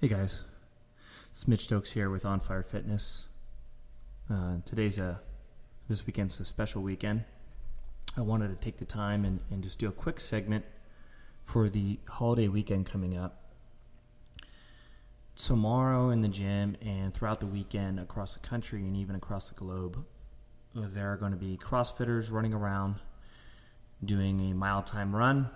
Hey guys, it's Mitch Stokes here with On Fire Fitness. This weekend's a special weekend. I wanted to take the time and just do a quick segment for the holiday weekend coming up. Tomorrow in the gym and throughout the weekend across the country and even across the globe, there are going to be CrossFitters running around doing a mile time run,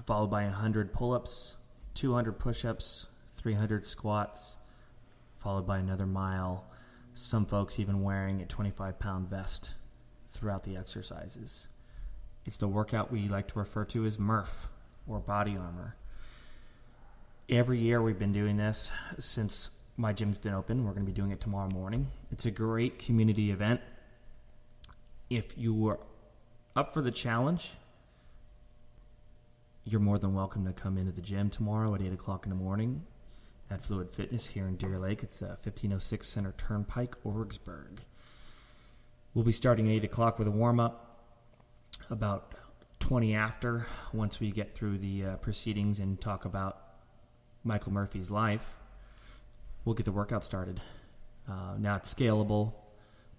followed by 100 pull-ups, 200 push-ups, 300 squats, followed by another mile. Some folks even wearing a 25-pound vest throughout the exercises. It's the workout we like to refer to as Murph, or body armor. Every year we've been doing this since my gym's been open. We're going to be doing it tomorrow morning. It's a great community event. If you were up for the challenge, you're more than welcome to come into the gym tomorrow at 8 o'clock in the morning at Fluid Fitness here in Deer Lake. It's 1506 Center Turnpike, Orgsburg. We'll be starting at 8 o'clock with a warm-up, about 20 after, once we get through the proceedings and talk about Michael Murphy's life. We'll get the workout started. Now it's scalable.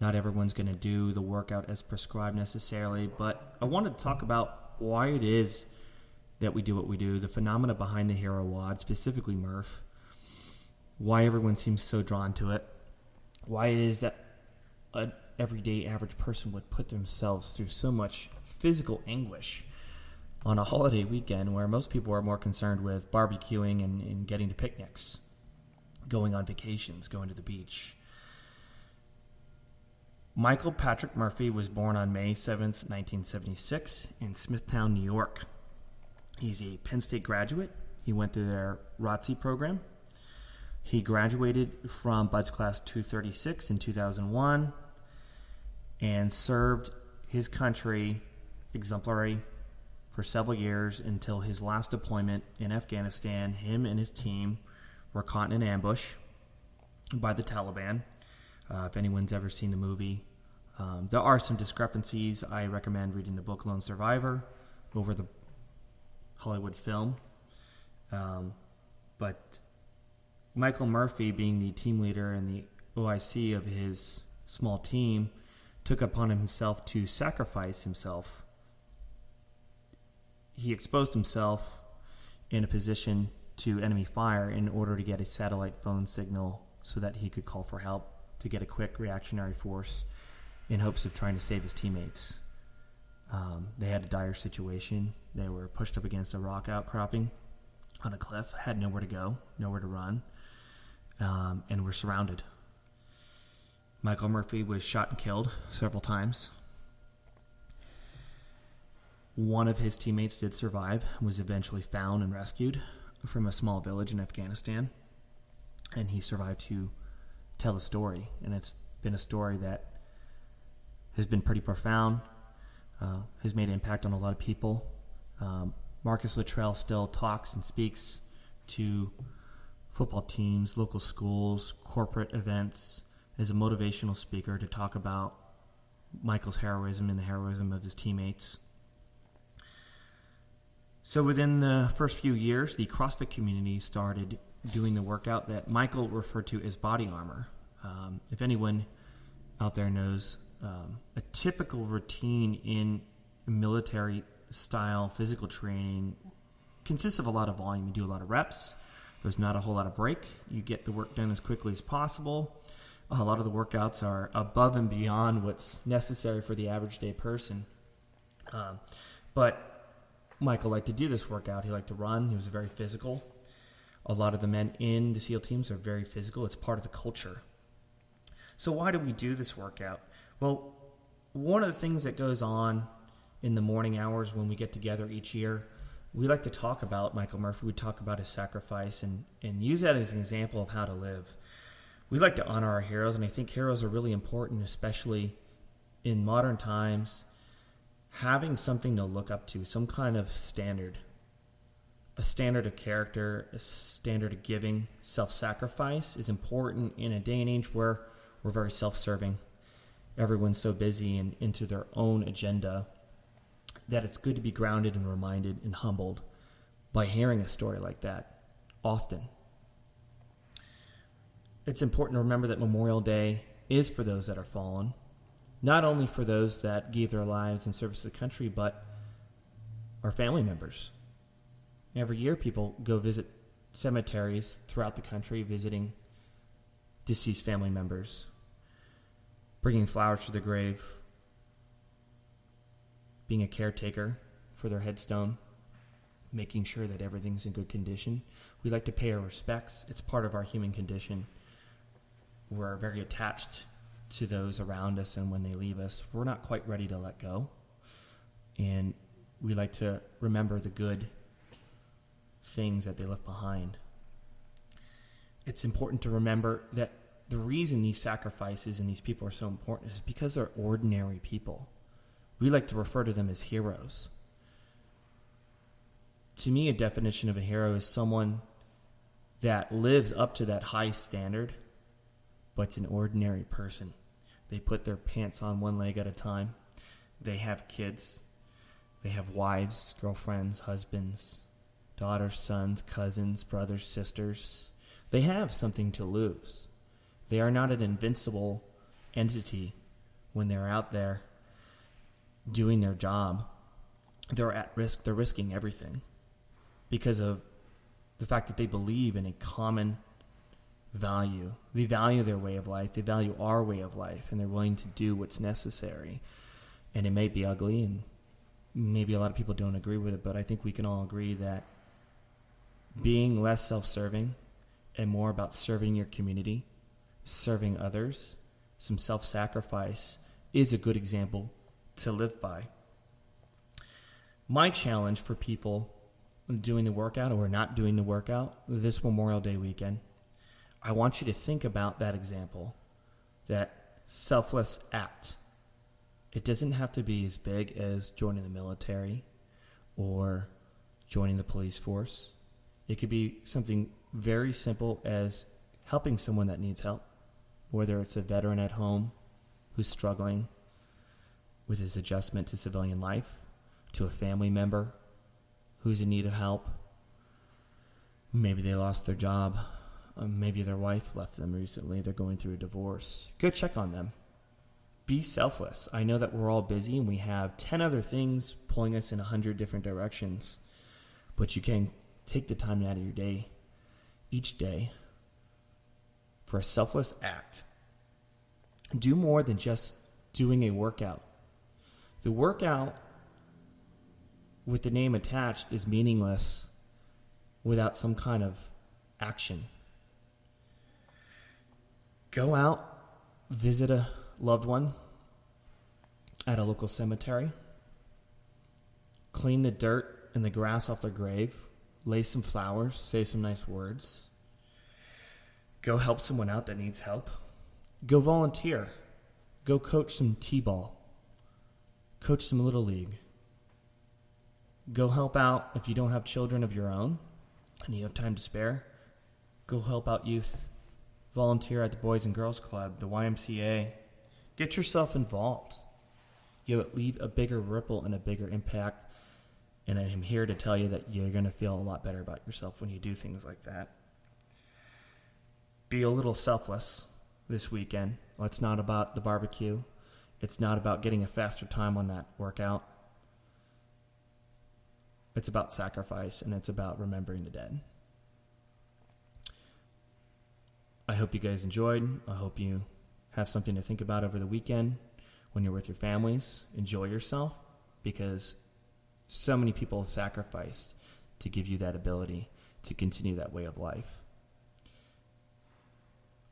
Not everyone's going to do the workout as prescribed necessarily, but I wanted to talk about why it is that we do what we do, the phenomena behind the hero WOD, specifically Murph, why everyone seems so drawn to it, why it is that an everyday average person would put themselves through so much physical anguish on a holiday weekend where most people are more concerned with barbecuing and getting to picnics, going on vacations, going to the beach. Michael Patrick Murphy was born on May 7th, 1976 in Smithtown, New York. He's a Penn State graduate. He went through their ROTC program. He graduated from Bud's Class 236 in 2001 and served his country exemplary for several years until his last deployment in Afghanistan. Him and his team were caught in an ambush by the Taliban. If anyone's ever seen the movie, there are some discrepancies. I recommend reading the book Lone Survivor over the Hollywood film. But Michael Murphy, being the team leader and the OIC of his small team, took upon himself to sacrifice himself. He exposed himself in a position to enemy fire in order to get a satellite phone signal so that he could call for help, to get a quick reactionary force in hopes of trying to save his teammates. They had a dire situation. They were pushed up against a rock outcropping on a cliff, had nowhere to go, nowhere to run, and were surrounded. Michael Murphy was shot and killed several times. One of his teammates did survive, was eventually found and rescued from a small village in Afghanistan, and he survived to tell the story. And it's been a story that has been pretty profound, has made an impact on a lot of people. Marcus Luttrell still talks and speaks to football teams, local schools, corporate events as a motivational speaker to talk about Michael's heroism and the heroism of his teammates. So within the first few years, the CrossFit community started doing the workout that Michael referred to as body armor. If anyone out there knows, a typical routine in military-style physical training consists of a lot of volume. You do a lot of reps. There's not a whole lot of break. You get the work done as quickly as possible. A lot of the workouts are above and beyond what's necessary for the average day person. But Michael liked to do this workout. He liked to run. He was very physical. A lot of the men in the SEAL teams are very physical. It's part of the culture. So why do we do this workout? Well, one of the things that goes on in the morning hours when we get together each year, we like to talk about Michael Murphy. We talk about his sacrifice and use that as an example of how to live. We like to honor our heroes, and I think heroes are really important, especially in modern times. Having something to look up to, some kind of standard, a standard of character, a standard of giving, self-sacrifice is important in a day and age where we're very self-serving. Everyone's so busy and into their own agenda that it's good to be grounded and reminded and humbled by hearing a story like that often. It's important to remember that Memorial Day is for those that are fallen, not only for those that gave their lives in service to the country, but our family members. Every year, people go visit cemeteries throughout the country, visiting deceased family members, bringing flowers to the grave, being a caretaker for their headstone, making sure that everything's in good condition. We like to pay our respects. It's part of our human condition. We're very attached to those around us, and when they leave us, we're not quite ready to let go. And we like to remember the good things that they left behind. It's important to remember that the reason these sacrifices and these people are so important is because they're ordinary people. We like to refer to them as heroes. To me, a definition of a hero is someone that lives up to that high standard, but it's an ordinary person. They put their pants on one leg at a time. They have kids. They have wives, girlfriends, husbands, daughters, sons, cousins, brothers, sisters. They have something to lose. They are not an invincible entity when they're out there doing their job. They're at risk. They're risking everything because of the fact that they believe in a common value. They value their way of life. They value our way of life, and they're willing to do what's necessary. And it may be ugly, and maybe a lot of people don't agree with it, but I think we can all agree that being less self-serving and more about serving your community, serving others, some self-sacrifice is a good example to live by. My challenge for people doing the workout or not doing the workout this Memorial Day weekend, I want you to think about that example, that selfless act. It doesn't have to be as big as joining the military or joining the police force. It could be something very simple as helping someone that needs help, whether it's a veteran at home who's struggling with his adjustment to civilian life, to a family member who's in need of help. Maybe they lost their job. Maybe their wife left them recently. They're going through a divorce. Go check on them. Be selfless. I know that we're all busy and we have 10 other things pulling us in 100 different directions, but you can take the time out of your day, each day, for a selfless act. Do more than just doing a workout. The workout with the name attached is meaningless without some kind of action. Go out, visit a loved one at a local cemetery, clean the dirt and the grass off their grave, lay some flowers, say some nice words. Go help someone out that needs help. Go volunteer. Go coach some t-ball. Coach some little league. Go help out if you don't have children of your own and you have time to spare. Go help out youth. Volunteer at the Boys and Girls Club, the YMCA. Get yourself involved. You'll leave a bigger ripple and a bigger impact. And I'm here to tell you that you're going to feel a lot better about yourself when you do things like that. Be a little selfless this weekend. Well, it's not about the barbecue. It's not about getting a faster time on that workout. It's about sacrifice, and it's about remembering the dead. I hope you guys enjoyed. I hope you have something to think about over the weekend when you're with your families. Enjoy yourself, because so many people have sacrificed to give you that ability to continue that way of life.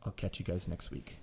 I'll catch you guys next week.